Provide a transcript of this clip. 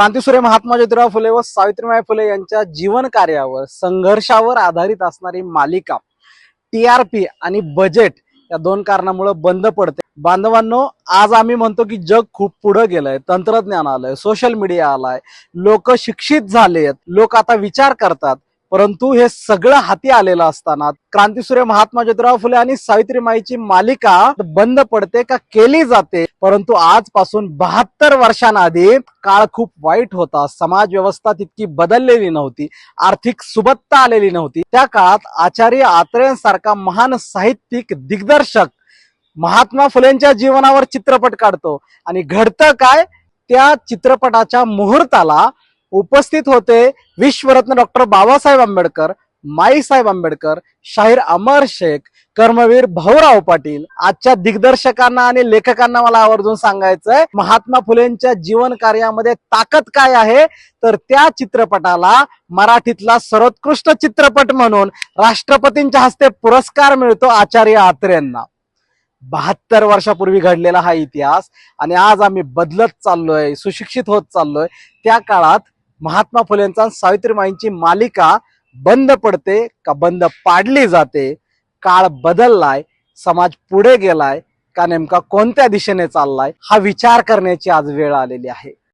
क्रांतीसूर्य महात्मा ज्योतिराव फुले व सावित्रीबाई फुले यांच्या जीवन कार्यावर संघर्षावर आधारित असणारी मालिका टीआरपी आणि बजेट या दोन कारणामुळे बंद पडते। बांधवांनो, आज आम्ही म्हणतो की जग खूप पुढे गेलंय, तंत्रज्ञान आलंय, सोशल मीडिया आलाय, लोक शिक्षित झालेत, लोक आता विचार करतात, परंतु हे सगळं हाती आलेलं असताना क्रांतीसूर्य महात्मा ज्योतिराव फुले आणि सावित्रीबाईची मालिका बंद पडते का केली जाते। परंतु आजपासून 72 वर्षांआधी काळ खूप वाईट होता, समाज व्यवस्था तितकी बदललेली नव्हती, आर्थिक सुबत्ता आलेली नव्हती। त्या काळात आचार्य आत्रेयांसारखा महान साहित्यिक दिग्दर्शक महात्मा फुलेंच्या जीवनावर चित्रपट काढतो आणि घडतं काय, त्या चित्रपटाच्या मुहूर्ताला उपस्थित होते विश्वरत्न डॉक्टर बाबासाहेब आंबेडकर, माईसाहेब आंबेडकर, शाहीर अमर शेख, कर्मवीर भाऊराव पाटील। आजच्या दिग्दर्शकांना आणि लेखकांना मला आवर्जून सांगायचंय, महात्मा फुलेंच्या जीवन कार्यामध्ये ताकद काय आहे, तर त्या चित्रपटाला मराठीतला सर्वोत्कृष्ट चित्रपट म्हणून राष्ट्रपतींच्या हस्ते पुरस्कार मिळतो आचार्य आत्रेयांना। 72 वर्षापूर्वी घडलेला हा इतिहास आणि आज आम्ही बदलत चाललोय, सुशिक्षित होत चाललोय। त्या काळात महात्मा फुलेंचा सावित्रीबाईंची मालिका बंद पडते का बंद पाडली जाते? काळ बदललाय, समाज पुढे गेलाय का नेमका कोणत्या दिशेने चाललाय, हा विचार करण्याची आज वेळ आलेली आहे।